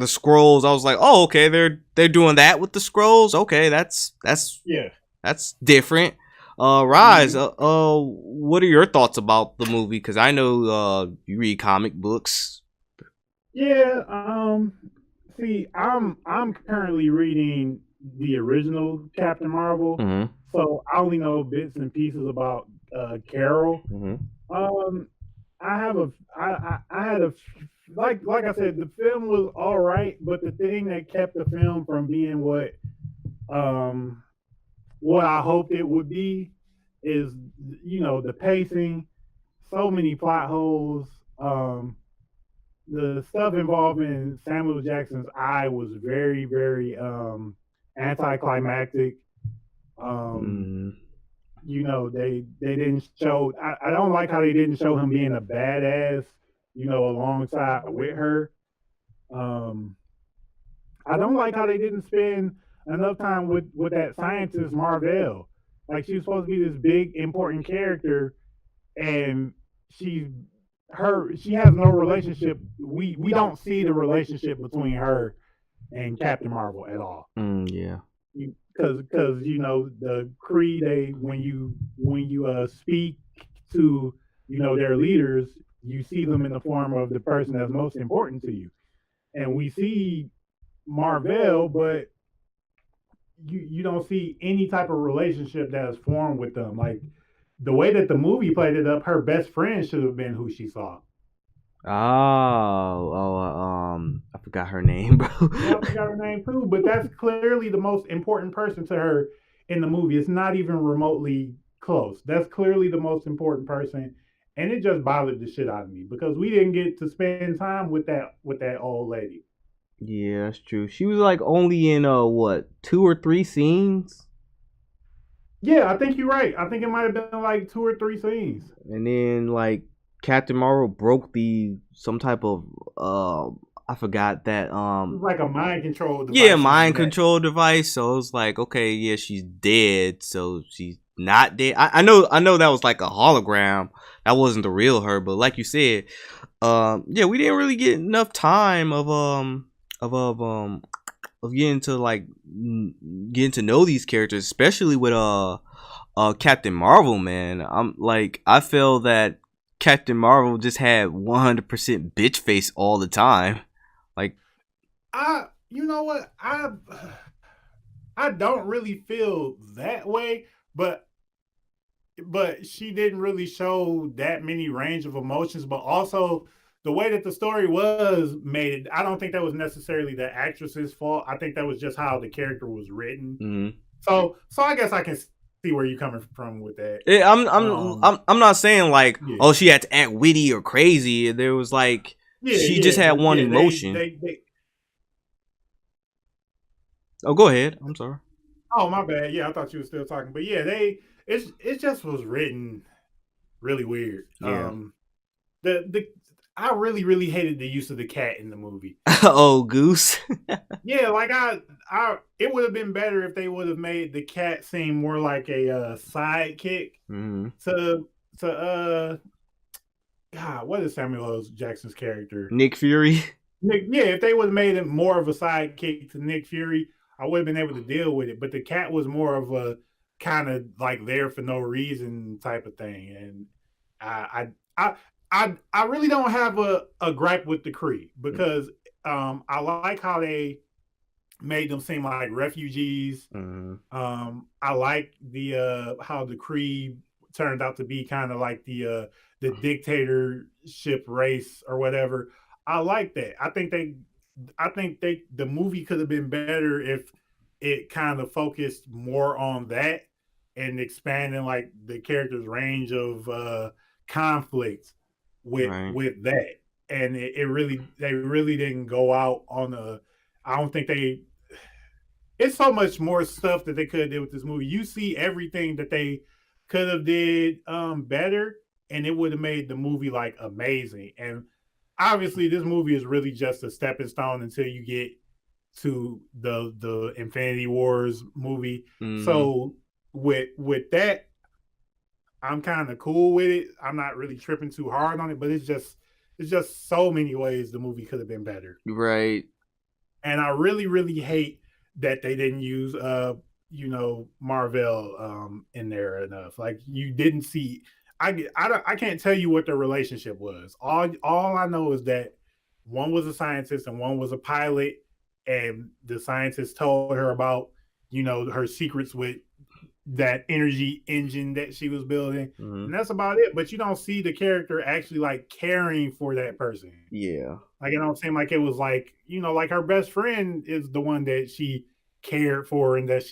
scrolls. I was like, oh, okay, they're doing that with the scrolls. Okay, Yeah. that's different. Rise. Mhm. What are your thoughts about the movie? Because I know you read comic books. Yeah. See, I'm currently reading the original Captain Marvel, Mm-hmm. so I only know bits and pieces about Carol. Mm-hmm. Um, I have a, I had a, like I said, the film was all right, but the thing that kept the film from being um, what I hoped it would be is, the pacing, so many plot holes. The stuff involving Samuel Jackson's eye was very, very anticlimactic. Um, Mm-hmm. they didn't show. I don't like how they didn't show him being a badass. Alongside with her. Um, I don't like how they didn't spend enough time with that scientist Marvell. Like she was supposed to be this big important character, and she's she has no relationship. We don't see the relationship between her and Captain Marvel at all. Yeah. Because the Kree, they when you speak to their leaders, you see them in the form of the person that's most important to you, and we see Marvel, but you don't see any type of relationship that is formed with them. Like the way that the movie played it up, her best friend should have been who she saw. I forgot her name, bro. Yeah, I forgot her name too, but that's clearly the most important person to her in the movie. It's not even remotely close. That's clearly the most important person, and it just bothered the shit out of me because we didn't get to spend time with that old lady. Yeah, that's true. She was like only in what, 2 or 3 scenes, Yeah, I think you're right. I think it might have been like 2 or 3 scenes. and then like Captain Marvel broke the some type of I forgot that It was like a mind control yeah, device on her mind neck. control device. So it's like, okay, yeah, she's dead. So she's not dead. I know that was like a hologram. That wasn't the real her. But like you said, yeah, we didn't really get enough time of of um of getting to like getting to know these characters, especially with Captain Marvel. Man, I'm like, I feel that Captain Marvel just had 100% bitch face all the time. Like, You know what, I don't really feel that way, but she didn't really show that many range of emotions. But also the way that the story was made, I don't think that was necessarily the actress's fault. I think that was just how the character was written. mm-hmm. So I guess I can see where you're coming from with that. Yeah, Um, I'm not saying like, yeah, oh, she had to act witty or crazy. There was like, she just had but one yeah, emotion. they. Oh, go ahead. I'm sorry. Oh, my bad. Yeah, I thought you were still talking, but yeah, it just was written really weird. Yeah. The I really hated the use of the cat in the movie. Oh, Goose. Yeah, like I it would have been better if they would have made the cat seem more like a sidekick Mm-hmm. to God, what is Samuel L. Jackson's character? Nick Fury. Nick, yeah, if they would have made him more of a sidekick to Nick Fury, I would have been able to deal with it. But the cat was more of a kind of like there for no reason type of thing, and I I I really don't have a gripe with the Kree because I like how they made them seem like refugees. Mm-hmm. I like the how the Kree turned out to be kind of like the dictatorship race or whatever. I like that. I think the movie could have been better if it kind of focused more on that and expanding like the character's range of conflict Right. with that. And it really they really didn't go out on a. I don't think they it's so much more stuff that they could have did with this movie. You see everything that they could have did better, and it would have made the movie like amazing. And obviously, this movie is really just a stepping stone until you get to the Infinity Wars movie. Mm-hmm. So with that, I'm kind of cool with it. I'm not really tripping too hard on it, but it's just so many ways the movie could have been better. Right. And I really hate that they didn't use Marvel in there enough. Like you didn't see. I can't tell you what their relationship was. All I know is that one was a scientist and one was a pilot, and the scientist told her about her secrets with that energy engine that she was building, Mm-hmm. and that's about it. But you don't see the character actually like caring for that person. Yeah. Like it don't seem like it was like like her best friend is the one that she cared for, and that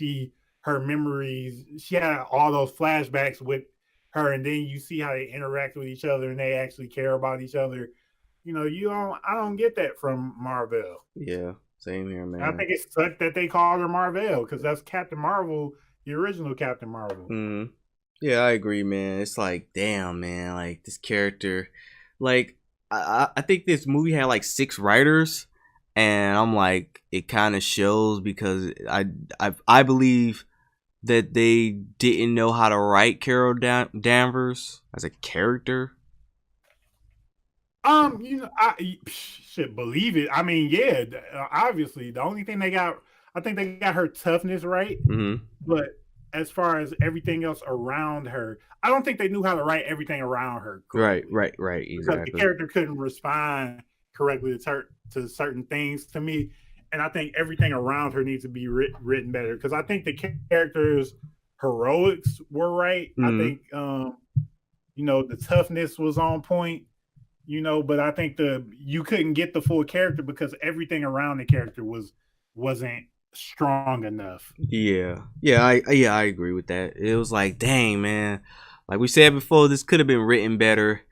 her memories. She had all those flashbacks with her, and then you see how they interact with each other, and they actually care about each other. You don't. I don't get that from Marvel. Yeah. Same here, I man. think it sucked that they called her Marvel because that's Captain Marvel, the original Captain Marvel. Mm-hmm. Yeah, I agree, man. It's like, damn, man. Like this character, like I think this movie had like 6 writers, and I'm like, it kind of shows because I believe that they didn't know how to write Carol Danvers as a character. I should believe it. I mean, yeah, obviously, the only thing I think they got her toughness right, Mm-hmm. but as far as everything else around her, I don't think they knew how to write everything around her Right, correctly right, right. because the Exactly. character couldn't respond correctly to certain things to me, and I think everything around her needs to be written better because I think the character's heroics were right. I Mm-hmm. think the toughness was on point, but I think the you couldn't get the full character because everything around the character wasn't strong enough. Yeah, I agree with that. It was like, dang, man. Like we said before, this could have been written better,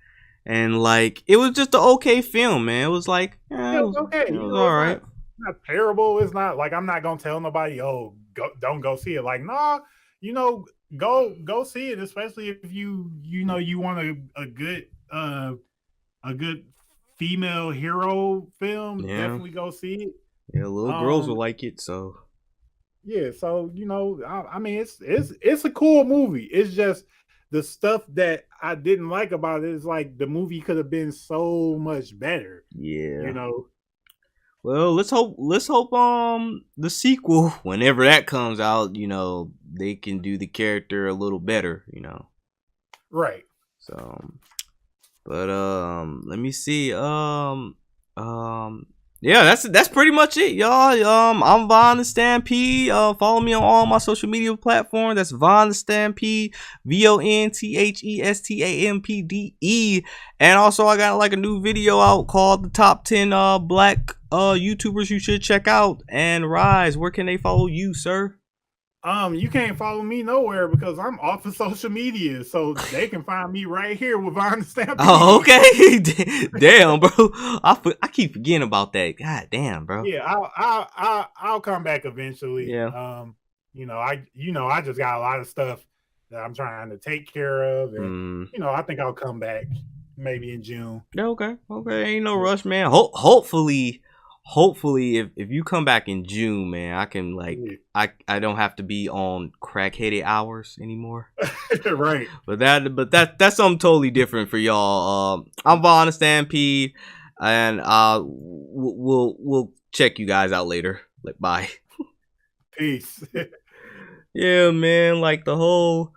and like it was just an okay film, man. It was like, Yeah, okay, it was all right. it's not terrible. It's not like I'm not gonna tell nobody, oh, don't go see it. Like, nah, you know, go see it, especially if you want a good female hero film. Yeah, Definitely go see it. yeah. Little girls will Um, like it, so Yeah, so I mean, it's a cool movie. It's just the stuff that I didn't like about it is like the movie could have been so much better. You yeah. know, Well, let's hope the sequel, whenever that comes out, they can do the character a little better. right? So, but let me see. Um, yeah, that's pretty much it, y'all. I'm Von the Stampede. Follow me on all my social media platforms. That's Von the Stampede, VONTHESTAMPDE. And also, I got like a new video out called the top 10 black YouTubers you should check out. And Rize, where can they follow you, sir? You can't follow me nowhere because I'm off of social media, so they can find me right here with Von the Oh, Stampede. okay. Damn, bro. I keep forgetting about that. God damn, bro. Yeah, I'll come back eventually. Yeah. I just got a lot of stuff that I'm trying to take care of, and Mm. I think I'll come back maybe in June. Yeah, okay. Okay. Ain't no Yeah. rush, man. Hopefully, if you come back in June, man, I can like Yeah. I don't have to be on crackheaded hours anymore. Right. That's something totally different for y'all. I'm Von the Stampede, and we'll check you guys out later. Like, bye. Peace. Yeah, man. Like the whole